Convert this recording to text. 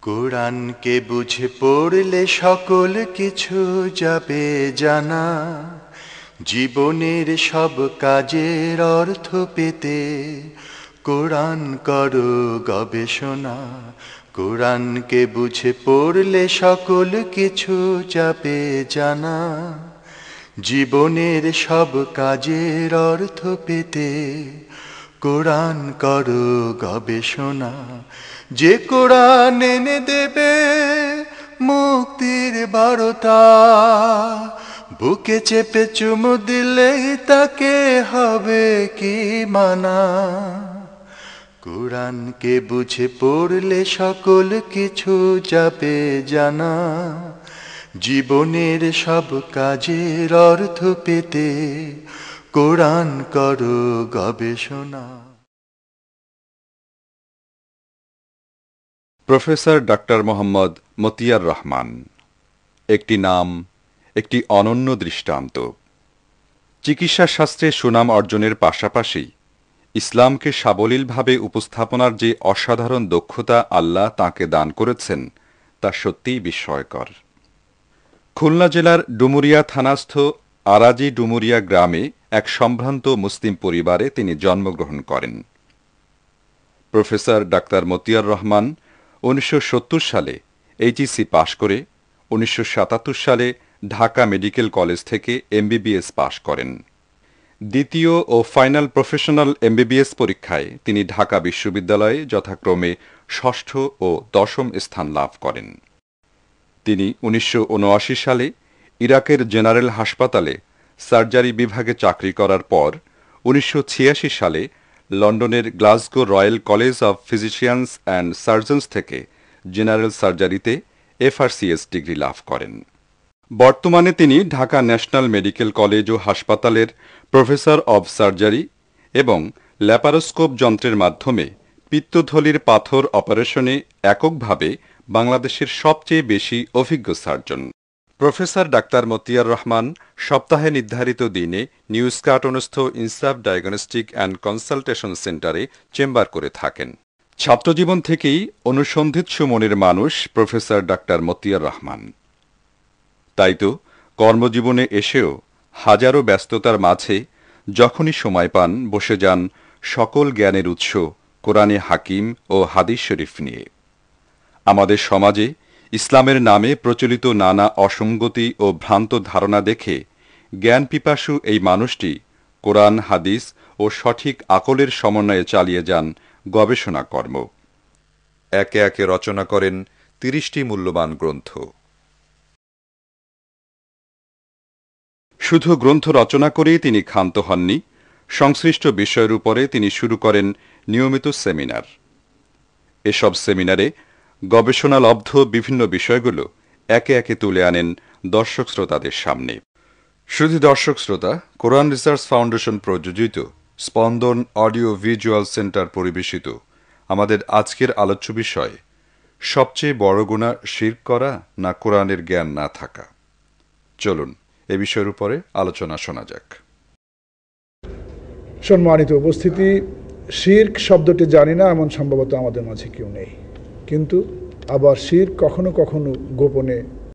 কোরআনকে বুঝে পড়লে সকল কিছু যাবে জানা, জীবনের সব কাজের অর্থ পেতে কোরআন করো গবেষণা। কোরআনকে বুঝে পড়লে সকল কিছু যাবে জানা, জীবনের সব কাজের অর্থ পেতে কোরআন করো গবেষণা। যে কোরআন এনে দেবে মুক্তির বারতা, বুকে চেপে চুমু দিলেই তাকে হবে কি মানা। কোরআনকে বুঝে পড়লে সকল কিছু যাবে জানা, জীবনের সব কাজের অর্থ পেতে কোরআন করো গবেষণা। Professor doctor Mohammad Motiar Rahman. একটি নাম, একটি অনন্য দৃষ্টান্ত। চিকিৎসা শাস্ত্রে সুনাম অর্জনের পাশাপাশি ইসলামকে সাবলীলভাবে উপস্থাপনার যে অসাধারণ দক্ষতা আল্লাহ তাঁকে দান করেছেন তা সত্যিই বিস্ময়কর। খুলনা জেলার ডুমুরিয়া থানাস্থ আরাজি ডুমুরিয়া গ্রামে এক সম্ভ্রান্ত মুসলিম পরিবারে তিনি জন্মগ্রহণ করেন। প্রফেসর ডাক্তার মতিয়ার রহমান 1970 সালে এইচএসসি পাশ করে 1977 সালে ঢাকা মেডিকেল কলেজ থেকে এমবিবিএস পাশ করেন। দ্বিতীয় ও ফাইনাল প্রফেশনাল এমবিবিএস পরীক্ষায় তিনি ঢাকা বিশ্ববিদ্যালয়ে যথাক্রমে ষষ্ঠ ও দশম স্থান লাভ করেন। তিনি 1979 সালে ইরাকের জেনারেল হাসপাতালে সার্জারি বিভাগে চাকরি করার পর 1986 সালে লন্ডনের Glasgow royal college of physicians and surgeons থেকে জেনারেল সার্জারিতে এফআরসিএস ডিগ্রি লাভ করেন। বর্তমানে তিনি ঢাকা ন্যাশনাল মেডিকেল কলেজ ও হাসপাতালের প্রফেসর অব সার্জারি এবং ল্যাপারোস্কোপ যন্ত্রের মাধ্যমে পিত্তথলির পাথর অপারেশনে এককভাবে বাংলাদেশের সবচেয়ে বেশি অভিজ্ঞ surgeon. Professor doctor Motiar Rahman সপ্তাহে নির্ধারিত দিনে নিউ স্কাটনস্থ ইনসাফ ডায়াগনস্টিক অ্যান্ড কনসালটেশন সেন্টারে চেম্বার করে থাকেন। ছাত্রজীবন থেকেই অনুসন্ধিৎসু মনের মানুষ প্রফেসর ডাক্তার মতিয়ার রহমান। তাই তো কর্মজীবনে এসেও হাজারো ব্যস্ততার মাঝে যখনই সময় পান বসে যান সকল জ্ঞানের উৎস কোরআনে হাকিম ও হাদিস শরীফ নিয়ে। আমাদের সমাজে ইসলামের নামে প্রচলিত নানা অসঙ্গতি ও ভ্রান্ত ধারণা দেখে জ্ঞান পিপাসু এই মানুষটি কোরআন হাদিস ও সঠিক আকলের সমন্বয়ে চালিয়ে যান গবেষণা কর্ম। একে একে রচনা করেন 30টি মূল্যবান গ্রন্থ। শুধু গ্রন্থ রচনা করেই তিনি ক্ষান্ত হননি, সংশ্লিষ্ট বিষয়ের উপরে তিনি শুরু করেন নিয়মিত সেমিনার। এসব সেমিনারে গবেষণালব্ধ বিভিন্ন বিষয়গুলো একে একে তুলে আনেন দর্শক শ্রোতাদের সামনে। শুধু দর্শক শ্রোতা, কোরআন রিসার্চ ফাউন্ডেশন প্রযোজিত স্পন্দন অডিও ভিজুয়াল সেন্টার পরিবেশিত আমাদের আজকের আলোচ্য বিষয় সবচেয়ে বড় গুনাহ শিরক করা না কোরআনের জ্ঞান না থাকা। চলুন এ বিষয়ের উপরে আলোচনা শোনা যাক। সম্মানিত উপস্থিতি, শিরক শব্দটি জানি না এমন সম্ভবত আমাদের মাঝে কেউ নেই, কিন্তু আবার শিরক কখনো কখনো গোপনে